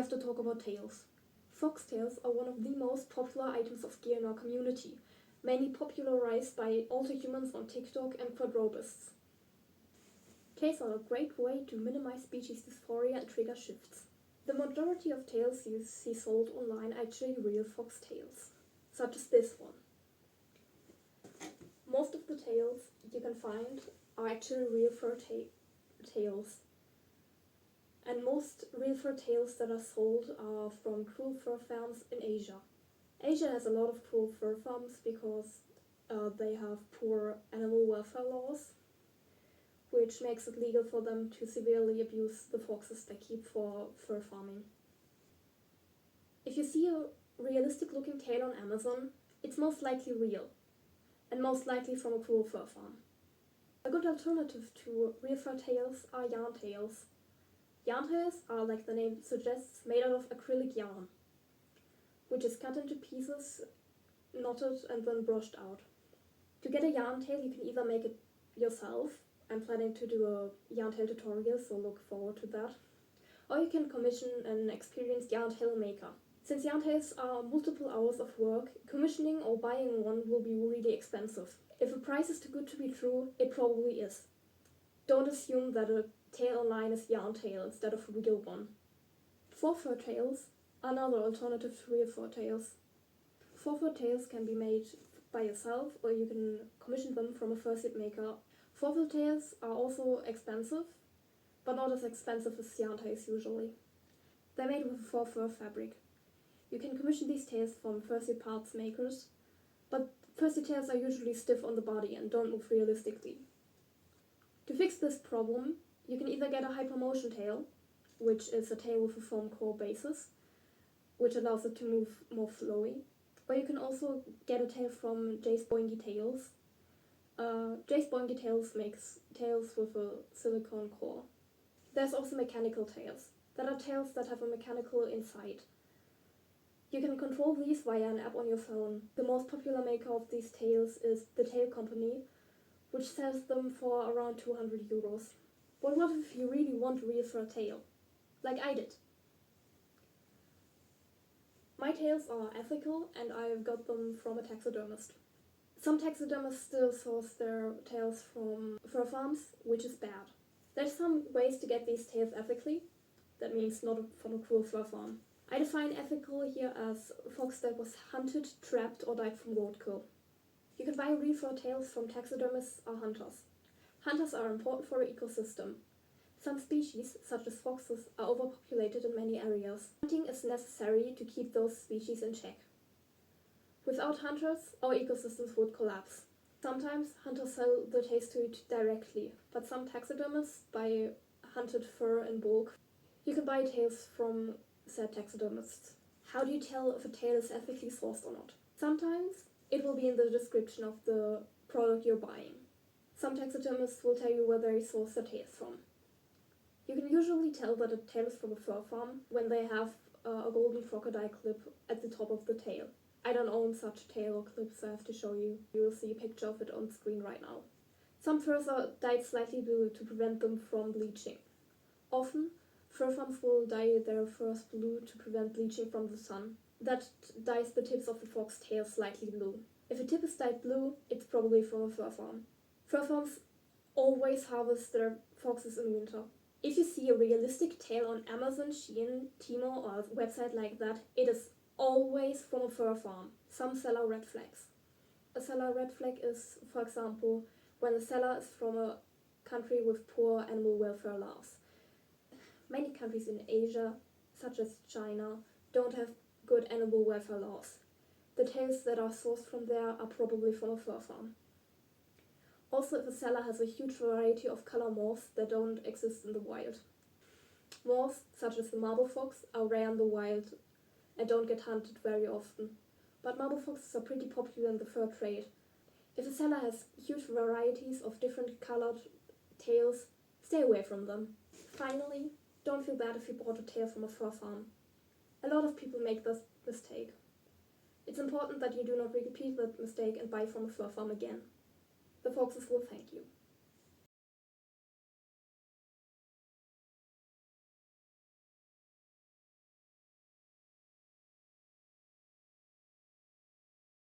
have to talk about tails. Foxtails are one of the most popular items of gear in our community, mainly popularized by older humans on TikTok and quadrupists. Tails are a great way to minimize species dysphoria and trigger shifts. The majority of tails you see sold online are actually real foxtails, such as this one. Most of the tails you can find are actually real fur tails. And most real fur tails that are sold are from cruel fur farms in Asia. Asia has a lot of cruel fur farms because they have poor animal welfare laws, which makes it legal for them to severely abuse the foxes they keep for fur farming. If you see a realistic looking tail on Amazon, it's most likely real, and most likely from a cruel fur farm. A good alternative to real fur tails are yarn tails. Yarn tails are, like the name suggests, made out of acrylic yarn, which is cut into pieces, knotted, and then brushed out. To get a yarn tail, you can either make it yourself. I'm planning to do a yarn tail tutorial, so look forward to that. Or you can commission an experienced yarn tail maker. Since yarn tails are multiple hours of work, commissioning or buying one will be really expensive. If a price is too good to be true, it probably is. Don't assume that a tail online is yarn tail instead of a real one. Faux fur tails are another alternative to real fur tails. Faux fur tails can be made by yourself, or you can commission them from a fursuit maker. Faux fur tails are also expensive, but not as expensive as yarn tails usually. They're made with a faux fur fabric. You can commission these tails from fursuit parts makers, but fursuit tails are usually stiff on the body and don't move realistically. To fix this problem, you can either get a hypermotion tail, which is a tail with a foam core basis, which allows it to move more flowy, or you can also get a tail from Jace Boingy Tails. Jace Boingy Tails makes tails with a silicone core. There's also mechanical tails, that are tails that have a mechanical inside. You can control these via an app on your phone. The most popular maker of these tails is The Tail Company, which sells them for around 200 euros. But what if you really want a real fur tail? Like I did. My tails are ethical and I've got them from a taxidermist. Some taxidermists still source their tails from fur farms, which is bad. There's some ways to get these tails ethically. That means not from a cruel fur farm. I define ethical here as a fox that was hunted, trapped, or died from roadkill. You can buy real fur tails from taxidermists or hunters. Hunters are important for our ecosystem. Some species, such as foxes, are overpopulated in many areas. Hunting is necessary to keep those species in check. Without hunters, our ecosystems would collapse. Sometimes hunters sell the tails to you directly, but some taxidermists buy hunted fur in bulk. You can buy tails from said taxidermists. How do you tell if a tail is ethically sourced or not? Sometimes it will be in the description of the product you're buying. Some taxidermists will tell you where they source their tails from. You can usually tell that a tail is from a fur farm when they have a golden crocodile clip at the top of the tail. I don't own such tail or clips, so I have to show you. You will see a picture of it on screen right now. Some furs are dyed slightly blue to prevent them from bleaching. Often, fur farms will dye their furs blue to prevent bleaching from the sun. That dyes the tips of the fox tail slightly blue. If a tip is dyed blue, it's probably from a fur farm. Fur farms always harvest their foxes in winter. If you see a realistic tail on Amazon, Shein, Temu, or a website like that, it is always from a fur farm. Some seller red flags. A seller red flag is, for example, when the seller is from a country with poor animal welfare laws. Many countries in Asia, such as China, don't have good animal welfare laws. The tails that are sourced from there are probably from a fur farm. Also, if a seller has a huge variety of color morphs that don't exist in the wild. Morphs, such as the marble fox, are rare in the wild and don't get hunted very often. But marble foxes are pretty popular in the fur trade. If a seller has huge varieties of different colored tails, stay away from them. Finally, don't feel bad if you bought a tail from a fur farm. A lot of people make this mistake. It's important that you do not repeat that mistake and buy from a fur farm again. The foxes will thank you.